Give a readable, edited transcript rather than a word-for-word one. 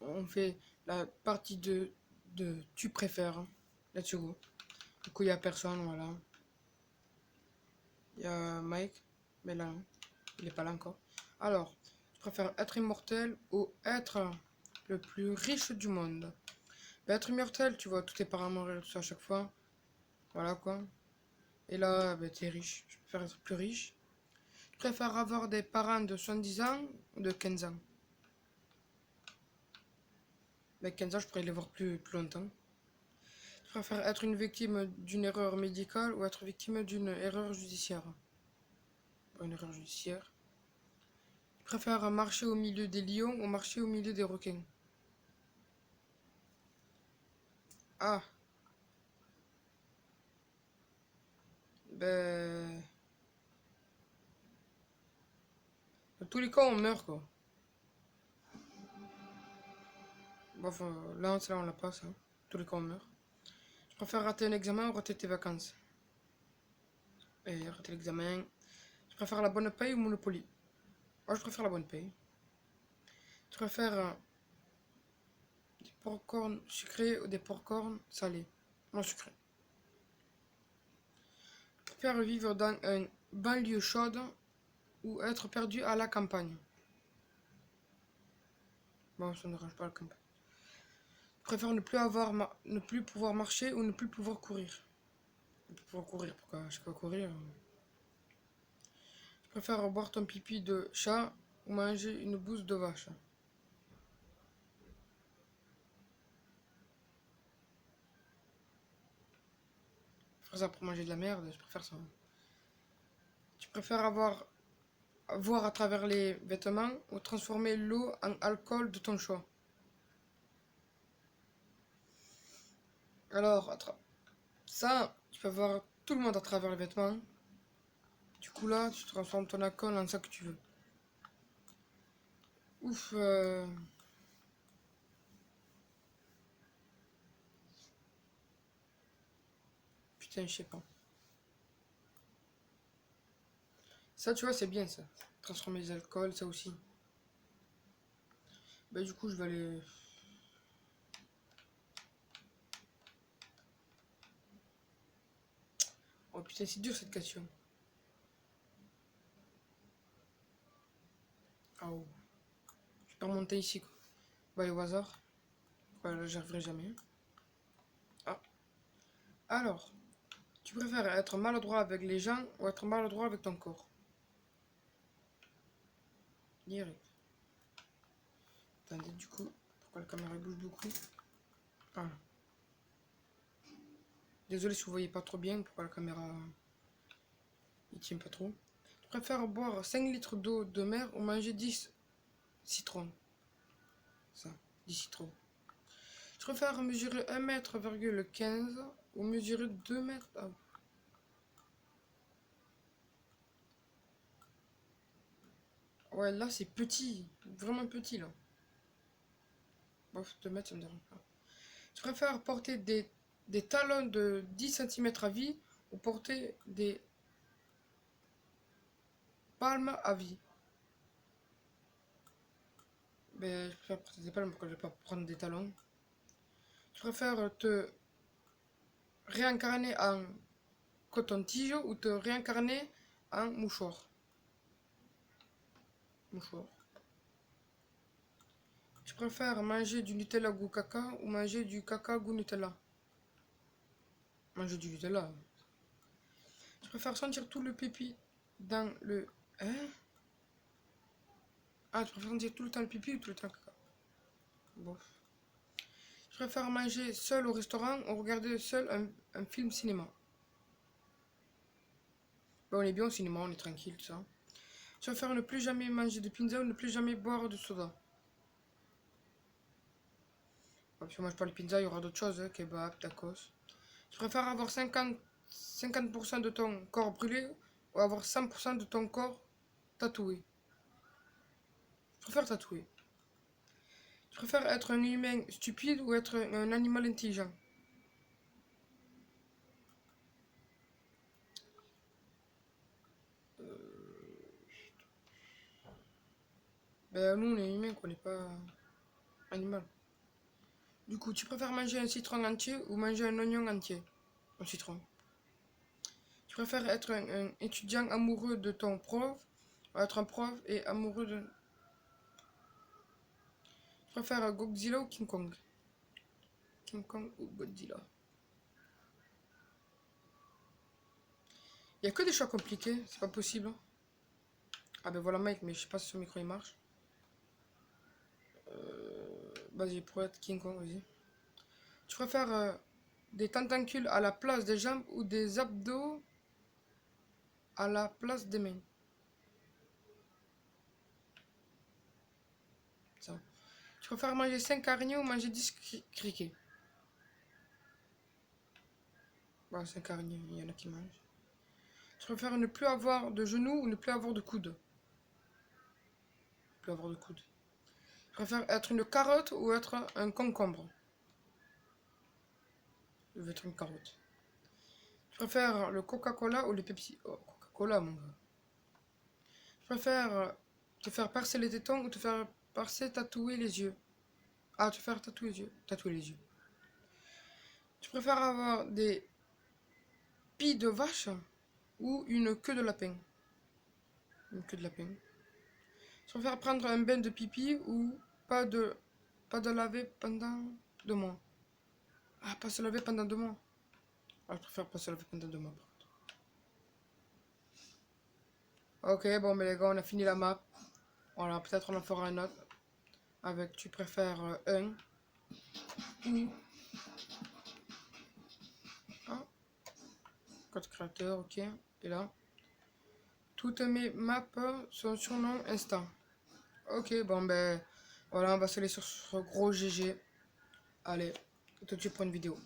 on fait la partie de tu préfères. Hein. Let's go. Du coup, il n'y a personne, voilà. Il y a Mike, mais là, il n'est pas là encore. Alors, tu préfères être immortel ou être le plus riche du monde? Bah, être immortel, tu vois, tous tes parents mourir tout ça à chaque fois. Voilà quoi. Et là, bah, t'es riche. Je préfère être plus riche. Je préfère avoir des parents de 70 ans ou de 15 ans. Bah, 15 ans, je pourrais les voir plus longtemps. Je préfère être une victime d'une erreur médicale ou être victime d'une erreur judiciaire. Pas une erreur judiciaire. Je préfère marcher au milieu des lions ou marcher au milieu des requins. Ah, ben... Dans tous les cas, on meurt, quoi. Bon, enfin, là, on la passe, hein. Dans tous les cas, on meurt. Je préfère rater un examen ou rater tes vacances. Et rater l'examen. Je préfère la bonne paye ou Monopoly. Moi, je préfère la bonne paye. Je préfère des popcorn sucrés ou des popcorn salés. Non, sucré. Je préfère vivre dans une banlieue chaude ou être perdu à la campagne. Bon, ça ne dérange pas la campagne. Je préfère ne plus pouvoir marcher ou ne plus pouvoir courir. Ne plus pouvoir courir, pourquoi je sais pas courir. Je préfère boire ton pipi de chat ou manger une bouse de vache. Je préfère ça pour manger de la merde, je préfère ça. Tu préfères voir à travers les vêtements ou transformer l'eau en alcool de ton choix. Alors, ça, tu peux voir tout le monde à travers les vêtements. Du coup là, tu transformes ton alcool en ça que tu veux. Ouf. Putain, je sais pas. Ça, tu vois, c'est bien ça. Transformer les alcools, ça aussi. Bah, du coup, je vais aller. Oh putain, c'est dur cette question. Ah oh. Je peux remonter ici quoi. Bah, au hasard. Voilà, j'y arriverai jamais. Ah. Alors, tu préfères être maladroit avec les gens ou être maladroit avec ton corps? Direct. Attendez, du coup, pourquoi la caméra bouge beaucoup? Ah. Désolé si vous voyez pas trop bien, pourquoi la caméra il tient pas trop. Je préfère boire 5 litres d'eau de mer ou manger 10 citrons. Ça, 10 citrons. Je préfère mesurer 1,15 m ou mesurer 2 mètres. Ah. Ouais, là c'est petit, vraiment petit là. Bof, 2 mètres ça me dérange pas. Je préfère porter des talons de 10 cm à vie ou porter des palmes à vie. Ben, je préfère porter des palmes pourquoi je vais pas prendre des talons. Je préfère te réincarner en coton-tige ou te réincarner en mouchoir. Mouchoir. Tu préfères manger du Nutella goût caca ou manger du caca goût Nutella? Manger du Nutella. Je préfère sentir tout le pipi dans le... Hein? Ah, tu préfères sentir tout le temps le pipi ou tout le temps le caca? Bon. Je préfère manger seul au restaurant ou regarder seul un film cinéma. Bon, on est bien au cinéma, on est tranquille, tout ça. Je préfère ne plus jamais manger de pizza ou ne plus jamais boire de soda. Bon, si on mange pas de pizza, il y aura d'autres choses, hein, kebab, tacos. Je préfère avoir 50% de ton corps brûlé ou avoir 100% de ton corps tatoué. Je préfère tatouer. Je préfère être un humain stupide ou être un animal intelligent. Ben nous on est humains, qu'on n'est pas animal. Du coup, tu préfères manger un citron entier ou manger un oignon entier? Un citron. Tu préfères être un étudiant amoureux de ton prof ou être un prof et amoureux de... Tu préfères Godzilla ou King Kong? King Kong ou Godzilla? Il y a que des choix compliqués, c'est pas possible. Ah ben voilà mec, mais je sais pas si ce micro il marche. Vas-y, pour être King Kong, vas-y. Tu préfères des tentacules à la place des jambes ou des abdos à la place des mains? Ça. Tu préfères manger 5 araignées ou manger 10 criquets? Bah, 5 araignées, il y en a qui mangent. Tu préfères ne plus avoir de genoux ou ne plus avoir de coude? Ne plus avoir de coude. Tu préfères être une carotte ou être un concombre? Je veux être une carotte. Tu préfères le Coca-Cola ou le Pepsi? Oh, Coca-Cola, mon gars. Tu préfères te faire percer les tétons ou te faire percer, tatouer les yeux? Ah, te faire tatouer les yeux. Tatouer les yeux. Tu préfères avoir des pieds de vache ou une queue de lapin? Une queue de lapin. Tu préfères prendre un bain de pipi ou pas de laver pendant 2 mois? Ah, pas se laver pendant 2 mois. Ah, je préfère pas se laver pendant 2 mois. Ok, bon, mais les gars, on a fini la map. Voilà, peut-être on en fera un autre. Avec tu préfères un ou... Ah, code créateur, ok. Et là, toutes mes maps sont sur nom instant. Ok, bon, ben, voilà, on va se laisser sur ce gros GG. Allez, tout de suite pour une vidéo.